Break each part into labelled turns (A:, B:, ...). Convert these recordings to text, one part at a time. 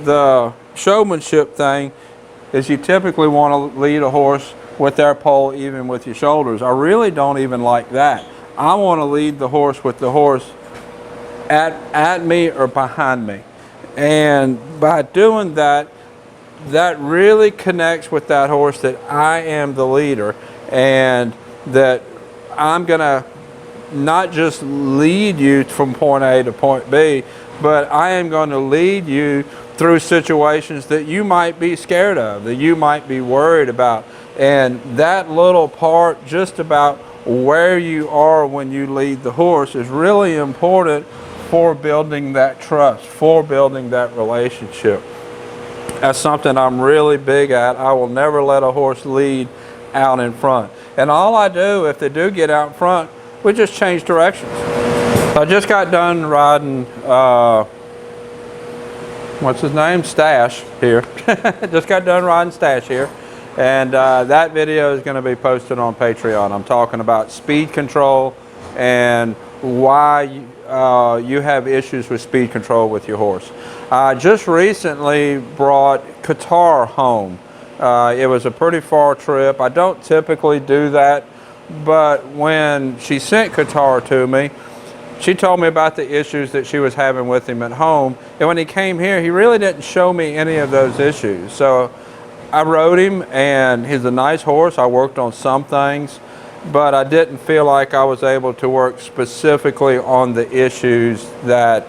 A: the showmanship thing is you typically want to lead a horse with their pole even with your shoulders. I really don't even like that. I want to lead the horse with the horse at me or behind me. And by doing that, that really connects with that horse that I am the leader and that I'm going to not just lead you from point A to point B, but I am going to lead you through situations that you might be scared of, that you might be worried about. And that little part just about where you are when you lead the horse is really important for building that trust, for building that relationship. That's something I'm really big at. I will never let a horse lead out in front. And all I do, if they do get out in front, we just change directions. I just got done riding, what's his name? Stash here. Just got done riding Stash here. And that video is going to be posted on Patreon. I'm talking about speed control and why you have issues with speed control with your horse. I just recently brought Qatar home. It was a pretty far trip. I don't typically do that, but when she sent Qatar to me, she told me about the issues that she was having with him at home. And when he came here, he really didn't show me any of those issues. So I rode him, and he's a nice horse. I worked on some things, but I didn't feel like I was able to work specifically on the issues that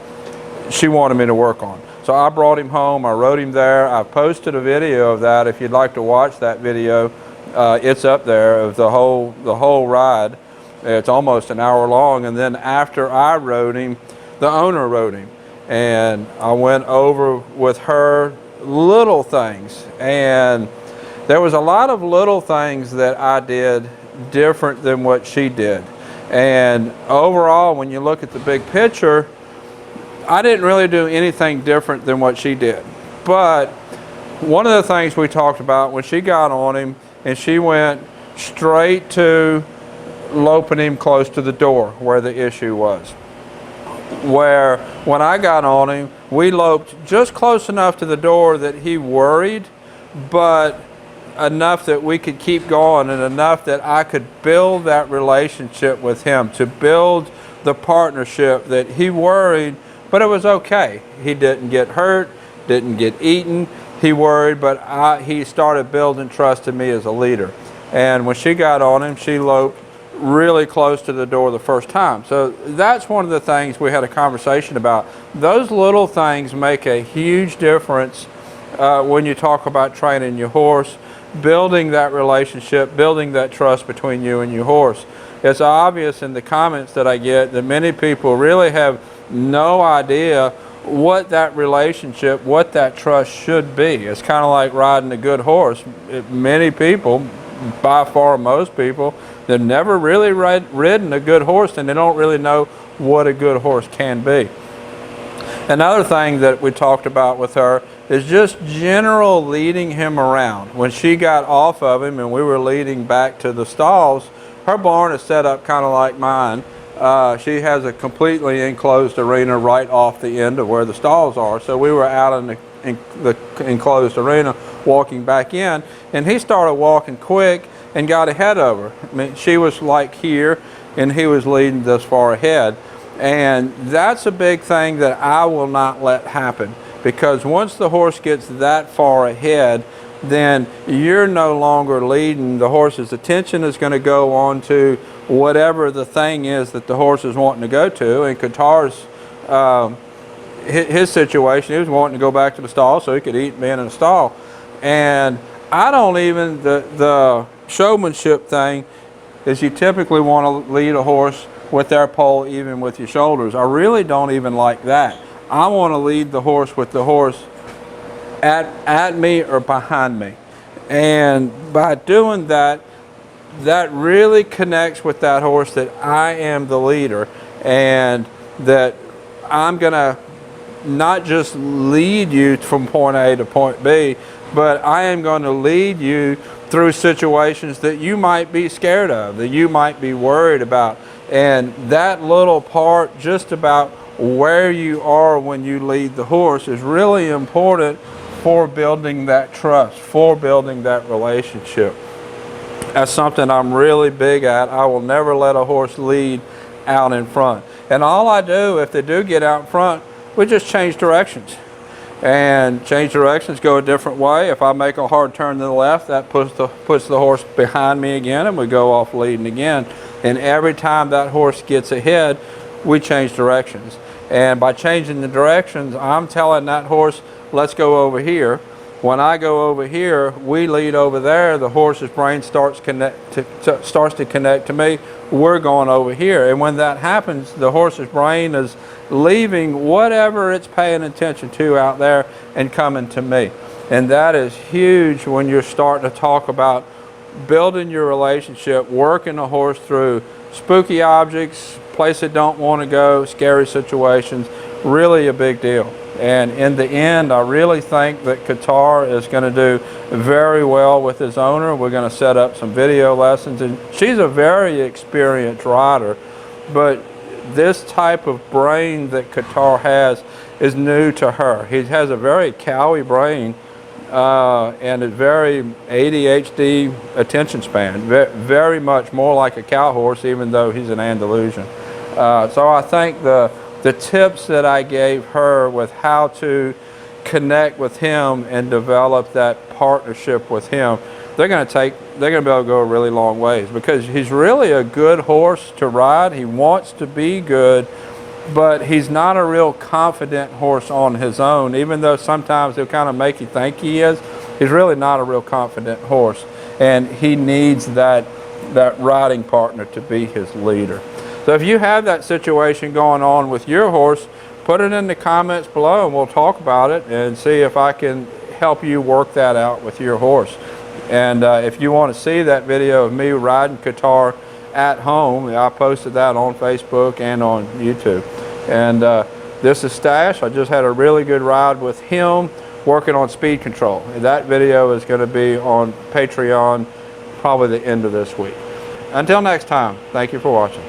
A: she wanted me to work on. So I brought him home, I rode him there. I posted a video of that. If you'd like to watch that video, it's up there of the whole ride. It's almost an hour long. And then after I rode him, the owner rode him. And I went over with her little things. And there was a lot of little things that I did different than what she did. And overall, when you look at the big picture, I didn't really do anything different than what she did. But one of the things we talked about when she got on him, and she went straight to loping him close to the door where the issue was. Where when I got on him, we loped just close enough to the door that he worried, but enough that we could keep going and enough that I could build that relationship with him, to build the partnership that he worried, but it was okay. He didn't get hurt, didn't get eaten. He worried, but he started building trust in me as a leader. And when she got on him, she loped really close to the door the first time. So that's one of the things we had a conversation about. Those little things make a huge difference when you talk about training your horse, building that relationship, building that trust between you and your horse. It's obvious in the comments that I get that many people really have no idea what that relationship, what that trust should be. It's kind of like riding a good horse. Many people, by far most people, they've never really ridden a good horse, and they don't really know what a good horse can be. Another thing that we talked about with her is just general leading him around. When she got off of him and we were leading back to the stalls, her barn is set up kind of like mine. She has a completely enclosed arena right off the end of where the stalls are. So we were out in the enclosed arena walking back in, and he started walking quick and got ahead of her. I mean, she was like here and he was leading this far ahead. And that's a big thing that I will not let happen, because once the horse gets that far ahead, then you're no longer leading. The horse's attention is going to go on to whatever the thing is that the horse is wanting to go to. And Qatar's, his situation, he was wanting to go back to the stall so he could eat being in the stall. And I don't even, the showmanship thing is you typically want to lead a horse with their pole even with your shoulders. I really don't even like that. I want to lead the horse with the horse at me or behind me. And by doing that, that really connects with that horse that I am the leader and that I'm going to not just lead you from point A to point B, but I am going to lead you through situations that you might be scared of, that you might be worried about. And that little part just about where you are when you lead the horse is really important for building that trust, for building that relationship. That's something I'm really big at. I will never let a horse lead out in front. And all I do, if they do get out in front, we just change directions. And change directions, go a different way. If I make a hard turn to the left, that puts the horse behind me again, and we go off leading again. And every time that horse gets ahead, we change directions. And by changing the directions, I'm telling that horse, let's go over here. When I go over here, we lead over there, the horse's brain starts to connect to me, we're going over here. And when that happens, the horse's brain is leaving whatever it's paying attention to out there and coming to me. And that is huge when you're starting to talk about building your relationship, working a horse through spooky objects, places it don't want to go, scary situations, really a big deal. And in the end, I really think that Qatar is going to do very well with his owner. We're going to set up some video lessons, and she's a very experienced rider, but this type of brain that Qatar has is new to her. He has a very cowy brain and a very ADHD attention span, very much more like a cow horse, even though he's an Andalusian. So I think the tips that I gave her with how to connect with him and develop that partnership with him, they're going to be able to go a really long ways, because he's really a good horse to ride. He wants to be good, but he's not a real confident horse on his own. Even though sometimes he'll kind of make you think he is, he's really not a real confident horse, and he needs that riding partner to be his leader. So if you have that situation going on with your horse, put it in the comments below and we'll talk about it and see if I can help you work that out with your horse. And if you want to see that video of me riding Qatar at home, I posted that on Facebook and on YouTube. And this is Stash. I just had a really good ride with him working on speed control. And that video is going to be on Patreon probably the end of this week. Until next time, thank you for watching.